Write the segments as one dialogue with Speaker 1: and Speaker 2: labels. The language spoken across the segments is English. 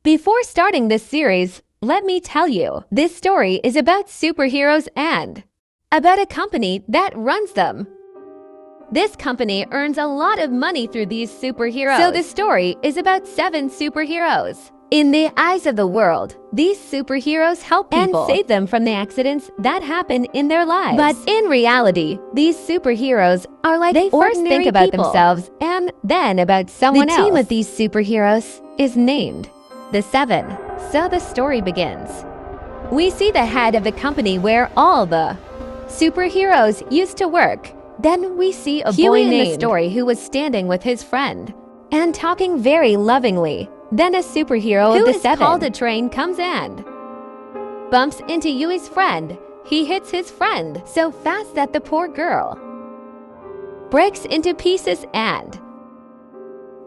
Speaker 1: Before starting this series, let me tell you, this story is about superheroes and about a company that runs them. This company earns a lot of money through these superheroes. So the story is about 7 superheroes. In the eyes of the world, these superheroes help people and save them from the accidents that happen in their lives. But in reality, these superheroes are like they first think about themselves and then about someone else. The team of these superheroes is named the 7. So the story begins. We see the head of the company where all the superheroes used to work. Then we see a boy in the story who was standing with his friend and talking very lovingly. Then a superhero of the 7 called a train comes and bumps into Huey's friend. He hits his friend so fast that the poor girl breaks into pieces and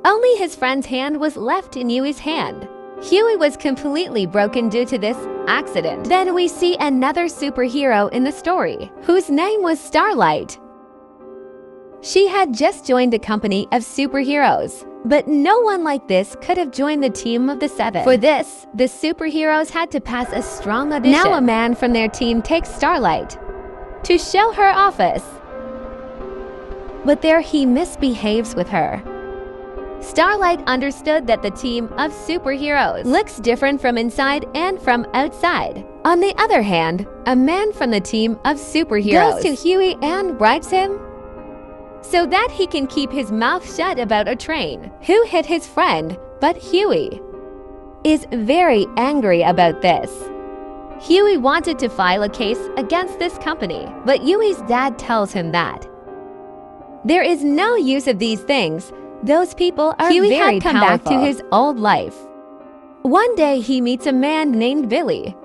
Speaker 1: only his friend's hand was left in Huey's hand. Huey was completely broken due to this accident. Then we see another superhero in the story whose name was Starlight. She had just joined a company of superheroes, but no one like this could have joined the team of the 7. For this, the superheroes had to pass a strong audition. Now a man from their team takes Starlight to show her office, but there he misbehaves with her. Starlight understood that the team of superheroes looks different from inside and from outside. On the other hand, a man from the team of superheroes goes to Huey and bribes him so that he can keep his mouth shut about a train who hit his friend. But Huey is very angry about this. Huey wanted to file a case against this company, but Huey's dad tells him that there is no use of these things. Those people are Huey very had come powerful. Back to his old life. One day he meets a man named Billy.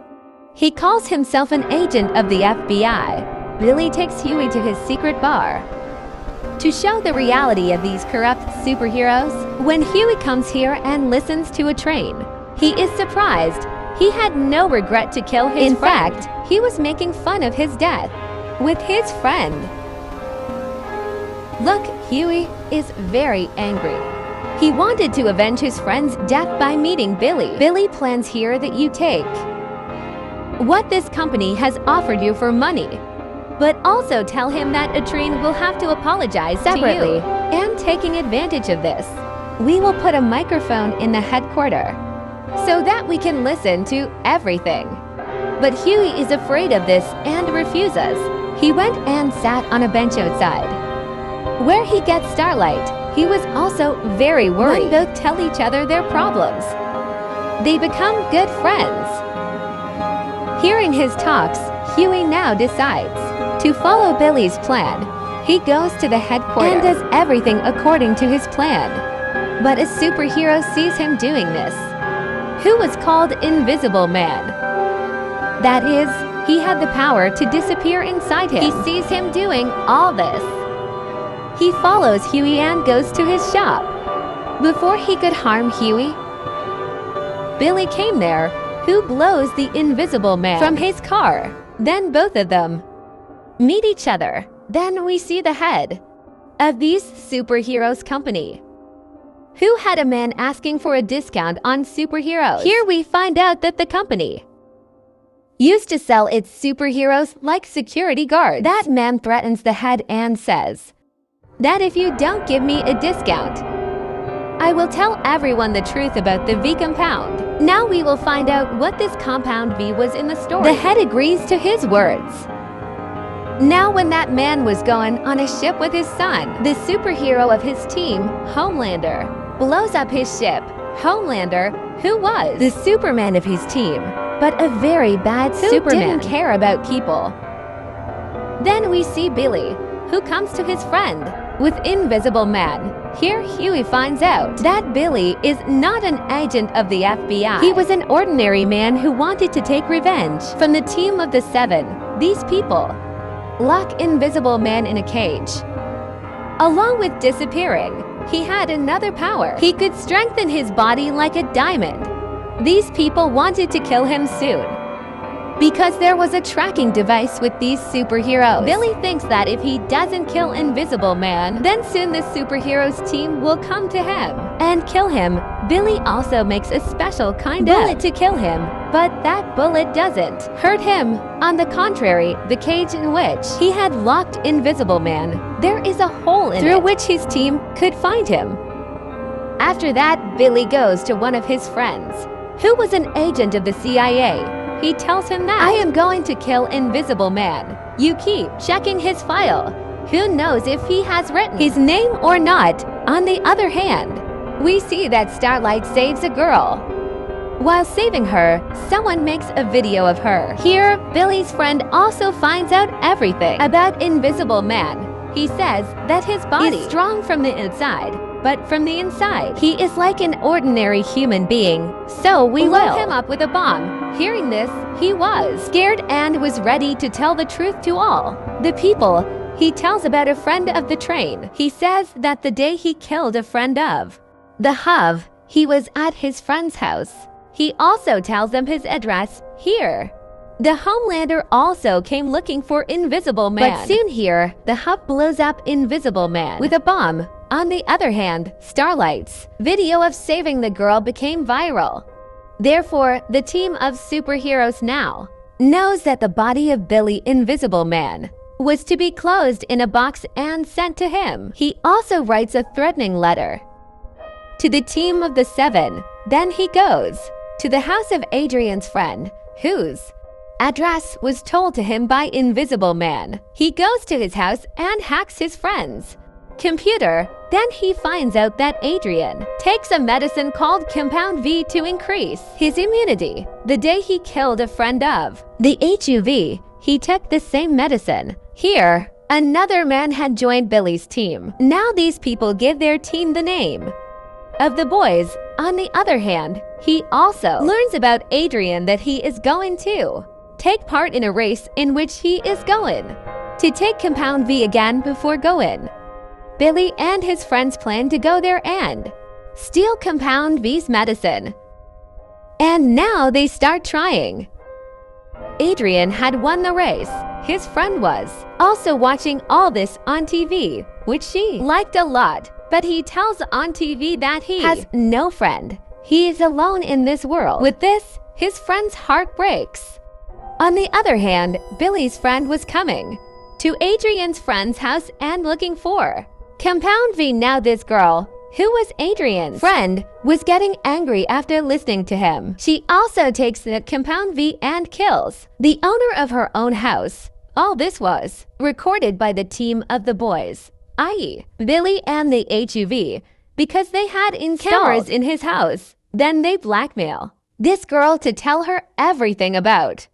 Speaker 1: He calls himself an agent of the FBI. Billy takes Huey to his secret bar to show the reality of these corrupt superheroes. When Huey comes here and listens to a train, he is surprised. He had no regret to kill his friend. In fact, he was making fun of his death with his friend. Look, Huey is very angry. He wanted to avenge his friend's death by meeting Billy. Billy plans here that you take what this company has offered you for money, but also tell him that a train will have to apologize separately. And taking advantage of this, we will put a microphone in the headquarters so that we can listen to everything. But Huey is afraid of this and refuses. He went and sat on a bench outside where he gets Starlight. He was also very worried. When both tell each other their problems, they become good friends. Hearing his talks, Huey now decides to follow Billy's plan. He goes to the headquarters and does everything according to his plan. But a superhero sees him doing this, who was called Invisible Man. That is, he had the power to disappear inside him. He sees him doing all this. He follows Huey and goes to his shop. Before he could harm Huey, Billy came there, who blows the Invisible Man from his car. Then both of them meet each other. Then we see the head of these superheroes company, who had a man asking for a discount on superheroes. Here we find out that the company used to sell its superheroes like security guards. That man threatens the head and says that if you don't give me a discount, I will tell everyone the truth about the V compound. Now we will find out what this compound V was in the story. The head agrees to his words. Now when that man was going on a ship with his son, the superhero of his team, Homelander, blows up his ship. Homelander, who was the Superman of his team, but a very bad Superman, didn't care about people. Then we see Billy, who comes to his friend with Invisible Man. Here Huey finds out that Billy is not an agent of the FBI. He was an ordinary man who wanted to take revenge from the team of the 7. These people lock Invisible Man in a cage. Along with disappearing, he had another power. He could strengthen his body like a diamond. These people wanted to kill him soon. because there was a tracking device with these superheroes. Billy thinks that if he doesn't kill Invisible Man, then soon the superheroes team will come to him and kill him. Billy also makes a special kind of bullet to kill him, but that bullet doesn't hurt him. On the contrary, the cage in which he had locked Invisible Man, there is a hole in through which his team could find him. After that, Billy goes to one of his friends, who was an agent of the CIA. He tells him that, "I am going to kill Invisible Man. You keep checking his file. Who knows if he has written his name or not?" On the other hand, we see that Starlight saves a girl. While saving her, someone makes a video of her. Here, Billy's friend also finds out everything about Invisible Man. He says that his body is strong from the inside, but from the inside, he is like an ordinary human being. So we blow him up with a bomb. Hearing this, he was scared and was ready to tell the truth to all the people. He tells about a friend of the train. He says that the day he killed a friend of the Hub, he was at his friend's house. He also tells them his address here. The Homelander also came looking for Invisible Man. But soon here, the Hub blows up Invisible Man with a bomb. On the other hand, Starlight's video of saving the girl became viral. Therefore, the team of superheroes now knows that the body of Billy Invisible Man was to be closed in a box and sent to him. He also writes a threatening letter to the team of the Seven. Then he goes to the house of Adrian's friend, whose address was told to him by Invisible Man. He goes to his house and hacks his friend's computer. Then he finds out that Adrian takes a medicine called Compound V to increase his immunity. The day he killed a friend of the HUV, he took the same medicine. Here, another man had joined Billy's team. Now these people give their team the name of the boys. On the other hand, he also learns about Adrian that he is going to take part in a race in which he is going to take Compound V again before going. Billy and his friends plan to go there and steal Compound V's medicine. And now they start trying. Adrian had won the race. His friend was also watching all this on TV, which she liked a lot. But he tells on TV that he has no friend. He is alone in this world. With this, his friend's heart breaks. On the other hand, Billy's friend was coming to Adrian's friend's house and looking for Compound V. Now this girl, who was Adrian's friend, was getting angry after listening to him. She also takes the Compound V and kills the owner of her own house. All this was recorded by the team of the boys, i.e. Billy and the HUV, because they had cameras in his house. Then they blackmail this girl to tell her everything about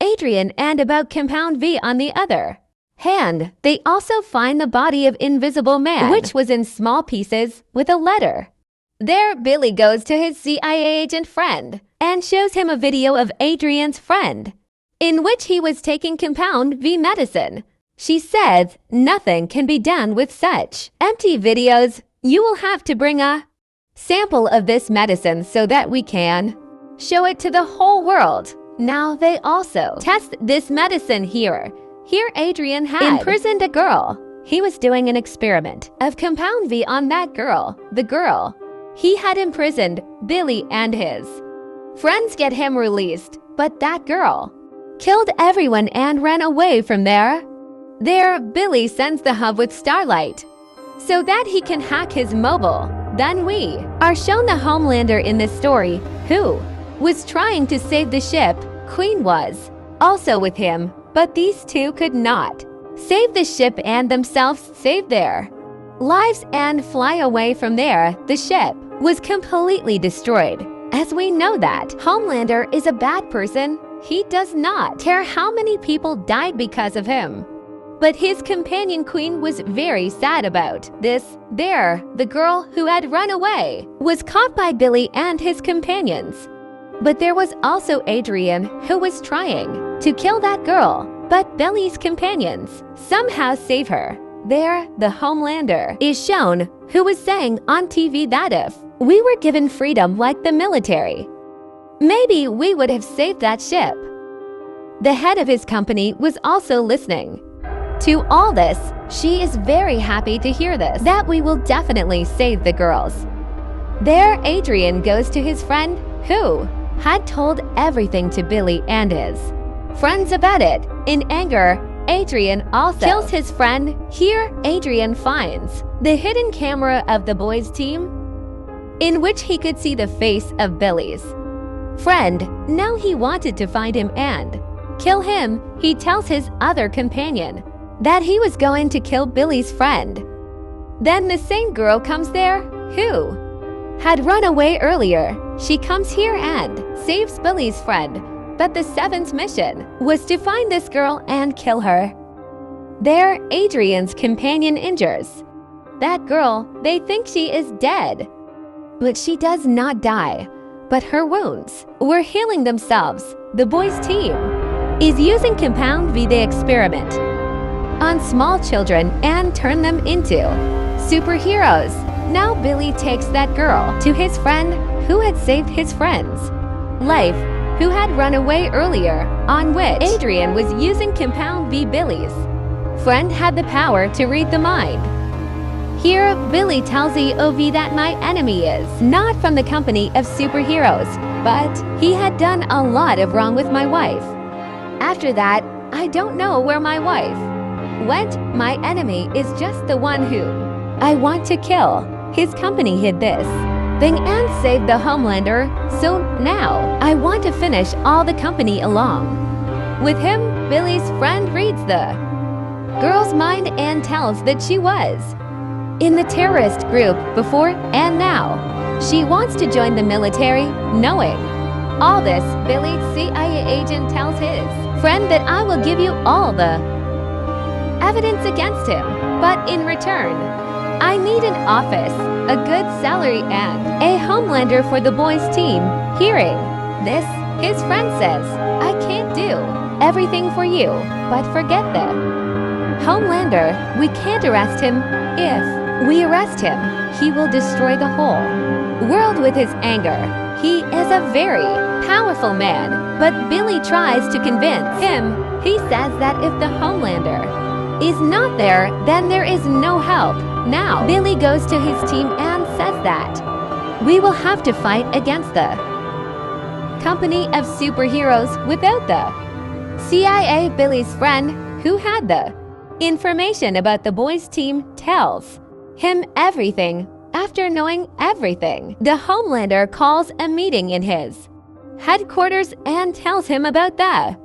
Speaker 1: Adrian and about Compound V. On the other hand, they also find the body of Invisible Man, which was in small pieces with a letter. There, Billy goes to his CIA agent friend and shows him a video of Adrian's friend, in which he was taking Compound V medicine. She says nothing can be done with such empty videos. You will have to bring a sample of this medicine so that we can show it to the whole world. Now they also test this medicine here. Here Adrian had imprisoned a girl. He was doing an experiment of Compound V on that girl. The girl he had imprisoned, Billy and his friends get him released. But that girl killed everyone and ran away from there. There, Billy sends the hub with Starlight so that he can hack his mobile. Then we are shown the Homelander in this story, who was trying to save the ship. Queen was also with him, but these two could not save the ship and themselves save their lives and fly away from there. The ship was completely destroyed. As we know that Homelander is a bad person, he does not care how many people died because of him. But his companion Queen was very sad about this. There, the girl who had run away was caught by Billy and his companions. But there was also Adrian, who was trying to kill that girl. But Billy's companions somehow save her. There, the Homelander is shown, who was saying on TV that if we were given freedom like the military, maybe we would have saved that ship. The head of his company was also listening. To all this, she is very happy to hear this, that we will definitely save the girls. There, Adrian goes to his friend, who had told everything to Billy and his friends about it. In anger, Adrian also kills his friend. Here, Adrian finds the hidden camera of the boys' team, in which he could see the face of Billy's friend. Now he wanted to find him and kill him. He tells his other companion that he was going to kill Billy's friend. Then the same girl comes there, who had run away earlier. She comes here and saves Billy's friend, but the seventh mission was to find this girl and kill her. There, Adrian's companion injures that girl. They think she is dead, but she does not die, but her wounds were healing themselves. The boys' team is using Compound V, the experiment, on small children and turn them into superheroes. Now Billy takes that girl to his friend who had saved his friend's life, who had run away earlier, on which Adrian was using Compound V. Billy's friend had the power to read the mind. Here, Billy tells EOV that my enemy is not from the company of superheroes, but he had done a lot of wrong with my wife. After that, I don't know where my wife went. My enemy is just the one who I want to kill. His company hid this thing and saved the Homelander, so now I want to finish all the company along with him. Billy's friend reads the girl's mind and tells that she was in the terrorist group before and now she wants to join the military. Knowing all this, Billy's CIA agent tells his friend that I will give you all the evidence against him, but in return, I need an office, a good salary, and a Homelander for the boys' team. Hearing this, his friend says, I can't do everything for you, but forget the Homelander. We can't arrest him. If we arrest him, he will destroy the whole world with his anger. He is a very powerful man, but Billy tries to convince him. He says that if the Homelander is not there, then there is no help. Now, Billy goes to his team and says that we will have to fight against the company of superheroes without the CIA. Billy's friend, who had the information about the boys' team, tells him everything. After knowing everything, the Homelander calls a meeting in his headquarters and tells him about the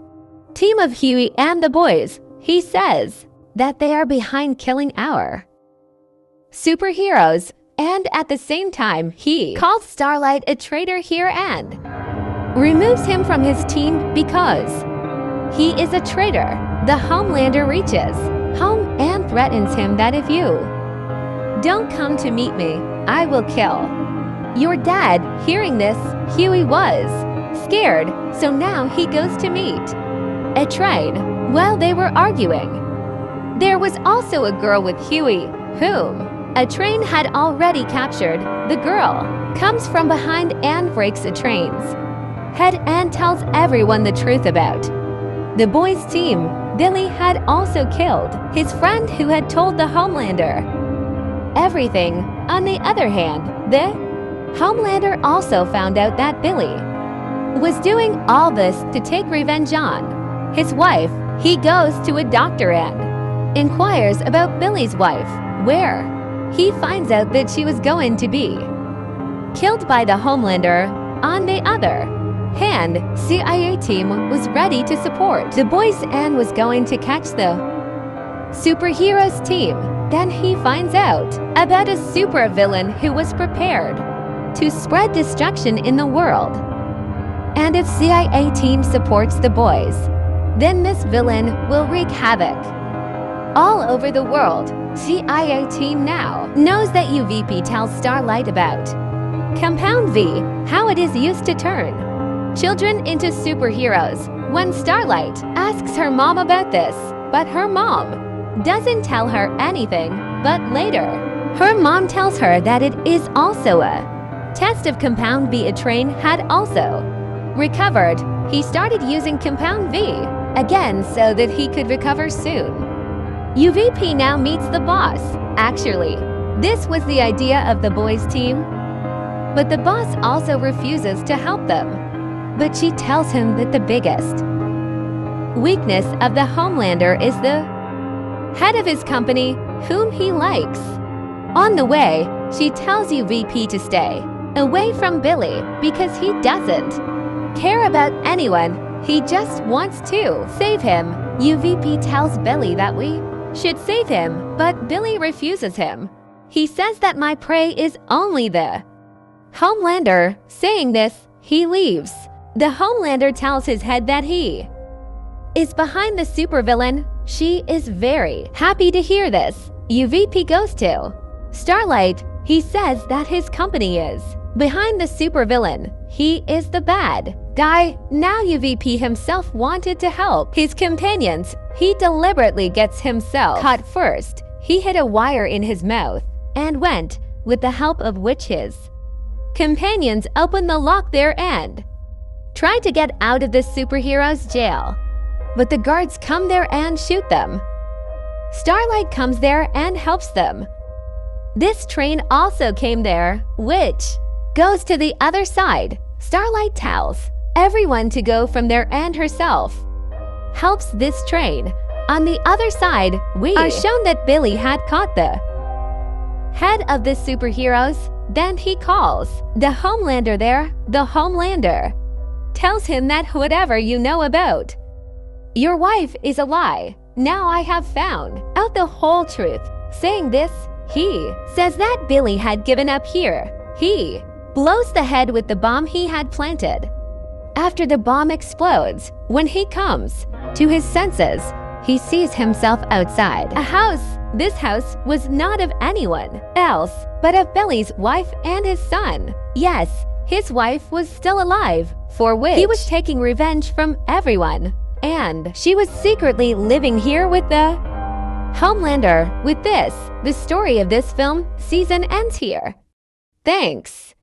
Speaker 1: team of Huey and the boys. He says that they are behind killing our superheroes, and at the same time he calls Starlight a traitor here and removes him from his team because he is a traitor. The Homelander reaches home and threatens him that if you don't come to meet me, I will kill your dad. Hearing this, Huey was scared, so now he goes to meet a train. While they were arguing, there was also a girl with Huey, whom a train had already captured. The girl comes from behind and breaks the train's head and tells everyone the truth about the boys' team. Billy had also killed his friend who had told the Homelander everything. On the other hand, the Homelander also found out that Billy was doing all this to take revenge on his wife. He goes to a doctor and inquires about Billy's wife, where he finds out that she was going to be killed by the Homelander. On the other hand, CIA team was ready to support the boys and was going to catch the superheroes team. Then he finds out about a supervillain who was prepared to spread destruction in the world. And if CIA team supports the boys, then this villain will wreak havoc all over the world. CIA team now knows that UVP tells Starlight about Compound V, how it is used to turn children into superheroes. When Starlight asks her mom about this, but her mom doesn't tell her anything, but later, her mom tells her that it is also a test of Compound V. A train had also recovered. He started using Compound V again so that he could recover soon. UVP now meets the boss. Actually, this was the idea of the boys' team, but the boss also refuses to help them. But she tells him that the biggest weakness of the Homelander is the head of his company, whom he likes. On the way, she tells UVP to stay away from Billy because he doesn't care about anyone. He just wants to save him. UVP tells Billy that we should save him, but Billy refuses him. He says that my prey is only the Homelander. Saying this, he leaves. The Homelander tells his head that he is behind the supervillain. She is very happy to hear this. UVP goes to Starlight. He says that his company is behind the supervillain. He is the bad guy. Now UVP himself wanted to help his companions. He deliberately gets himself caught first. He hid a wire in his mouth and went, with the help of which his companions opened the lock there and tried to get out of the superhero's jail. But the guards come there and shoot them. Starlight comes there and helps them. This train also came there, which goes to the other side. Starlight tells everyone to go from there and herself helps this train. On the other side, we are shown that Billy had caught the head of the superheroes. Then he calls the Homelander there. The Homelander tells him that whatever you know about your wife is a lie. Now I have found out the whole truth. Saying this, he says that Billy had given up here. He blows the head with the bomb he had planted. After the bomb explodes, when he comes to his senses, he sees himself outside a house. This house was not of anyone else but of Billy's wife and his son. Yes, his wife was still alive, for which he was taking revenge from everyone. And she was secretly living here with the Homelander. With this, the story of this film season ends here. Thanks.